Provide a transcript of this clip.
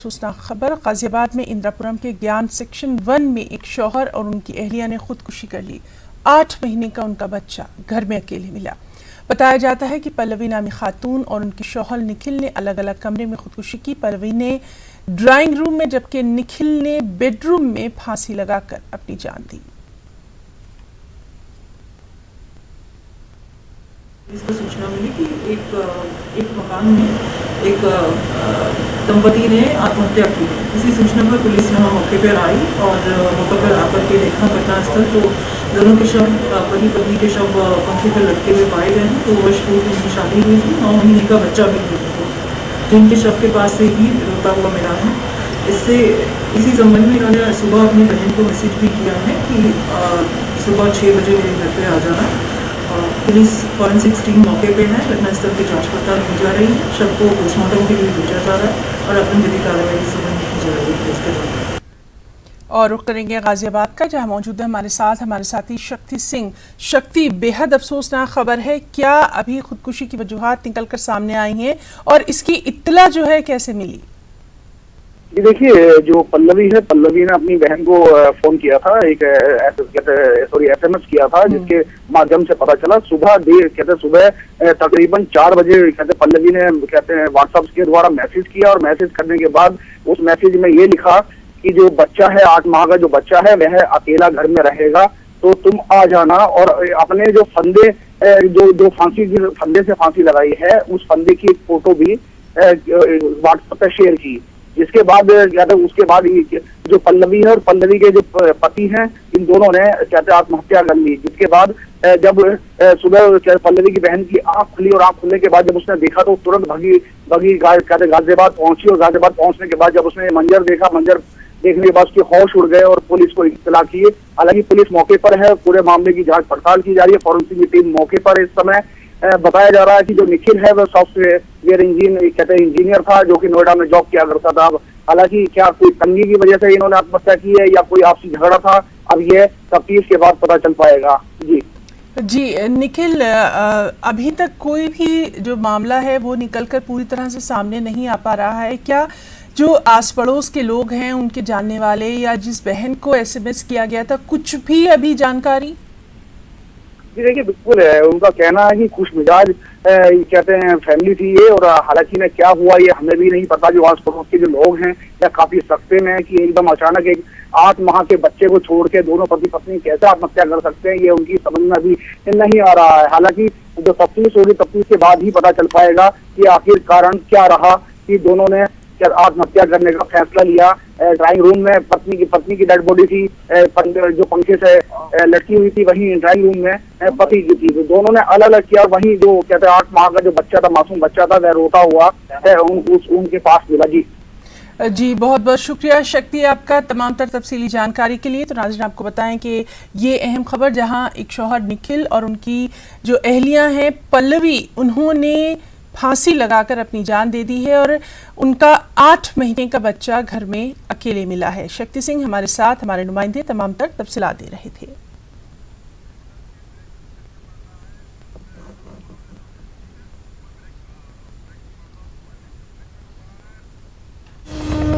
सूचना खबर गाजियाबाद में इंदिरापुरम के ज्ञान सेक्शन 1 में एक शौहर और उनकी अहलिया ने खुदकुशी कर ली। 8 महीने का उनका बच्चा घर में अकेले मिला। बताया जाता है कि पल्लवी नामी खातून और उनके शौहर निखिल ने अलग अलग कमरे में खुदकुशी की। पल्लवी ने ड्राइंग रूम में जबकि निखिल ने बेडरूम में फांसी लगाकर अपनी जान दी। इसको सूचना मिली कि एक मकान में एक दंपति ने आत्महत्या की। इसी सूचना पर पुलिस यहाँ मौके पर आई और मौके पर आकर के देखा घटनास्थल, तो दोनों के शव, पति पत्नी के शव पंखे पर लटके हुए पाए गए हैं। तो वर्ष पूर्व उनकी शादी हुई थी, 9 महीने का बच्चा भी हुआ था, जिनके शव के पास से ही रोता हुआ मिला है। इसी संबंध में इन्होंने सुबह अपनी बहन को मैसेज भी किया है कि सुबह 6 बजे मेरे घर पर आ जाना। पुलिस फॉरेंसिक्स टीम मौके पे है, घटनास्थल की जांच पड़ताल की जा रही है, शव को पोस्टमार्टम के लिए भेजा जा रहा है और अपनी विधि कार्रवाई की संबंध की जा रही है इसके बाद। और रुख करेंगे गाजियाबाद का, जहां मौजूद है हमारे साथी शक्ति सिंह। शक्ति, बेहद अफसोसनाक खबर है, क्या अभी खुदकुशी की वजूहात निकल कर सामने आई हैं और इसकी इत्तला जो है कैसे मिली? जी देखिए, जो पल्लवी है, पल्लवी ने अपनी बहन को फोन किया था, एक SMS किया था, जिसके माध्यम से पता चला सुबह तकरीबन 4 बजे पल्लवी ने व्हाट्सएप के द्वारा मैसेज किया और मैसेज करने के बाद उस मैसेज में ये लिखा कि जो बच्चा है, 8 माह का जो बच्चा है, वह अकेला घर में रहेगा, तो तुम आ जाना। और अपने जो फंदे फंदे से फांसी लगाई है, उस फंदे की एक फोटो भी व्हाट्सएप पर शेयर की। जिसके बाद उसके बाद जो पल्लवी है और पल्लवी के जो पति हैं, इन दोनों ने आत्महत्या कर ली। जिसके बाद जब सुबह पल्लवी की बहन की आंख खुली और आंख खुलने के बाद जब उसने देखा तो तुरंत भगी गाजियाबाद पहुंची। और गाजियाबाद पहुंचने के बाद जब उसने मंजर देखने के बाद उसके होश उड़ गए और पुलिस को इत्तला की। हालांकि पुलिस मौके पर है, पूरे मामले की जांच पड़ताल की जा रही है, फॉरेंसिक की टीम मौके पर है। इस समय बताया जा रहा है कि जो निखिल है वह सॉफ्टवेयर इंजीनियर था, जो कि नोएडा में जॉब किया करता था। हालांकि क्या कोई तंगी की वजह से इन्होंने आत्महत्या की है या कोई आपसी झगड़ा था, अब ये तफ्तीश के बाद पता चल पाएगा। जी निखिल, अभी तक कोई भी जो मामला है वो निकलकर पूरी तरह से सामने नहीं आ पा रहा है। क्या जो आस पड़ोस के लोग हैं, उनके जानने वाले या जिस बहन को SMS किया गया था, कुछ भी अभी जानकारी? जी देखिए, बिल्कुल है, उनका कहना है कि खुश मिजाज फैमिली थी ये, और हालांकि में क्या हुआ ये हमें भी नहीं पता। जो आस पड़ोस के जो लोग हैं या काफी सख्ते में है कि एकदम अचानक एक 8 माह के बच्चे को छोड़ के दोनों पति पत्नी कैसे आत्महत्या कर सकते हैं, ये उनकी समझ में अभी नहीं आ रहा है। हालांकि जो तफ्तीश होगी, तफ्तीश के बाद ही पता चल पाएगा कि आखिर कारण क्या रहा कि दोनों ने आत्महत्या करने का फैसला लिया। ड्राइंग रूम में पत्नी की डेड बॉडी थी, जो पंखे से लटकी हुई थी, वहीं ड्राइंग रूम में पति की थी। तो दोनों ने अलग अलग किया। वहीं जो 8 माह का जो बच्चा था, मासूम बच्चा था, वह रोता हुआ उनके पास मिला। जी बहुत बहुत शुक्रिया शक्ति आपका तमाम तर तफसीली जानकारी के लिए। तो नाज़रीन, आपको बताएं कि ये अहम खबर, जहां एक शौहर निखिल और उनकी जो अहलियां हैं पल्लवी, उन्होंने फांसी लगाकर अपनी जान दे दी है और उनका 8 महीने का बच्चा घर में अकेले मिला है। शक्ति सिंह हमारे साथ, हमारे नुमाइंदे तमाम तर तफसीलात दे रहे थे।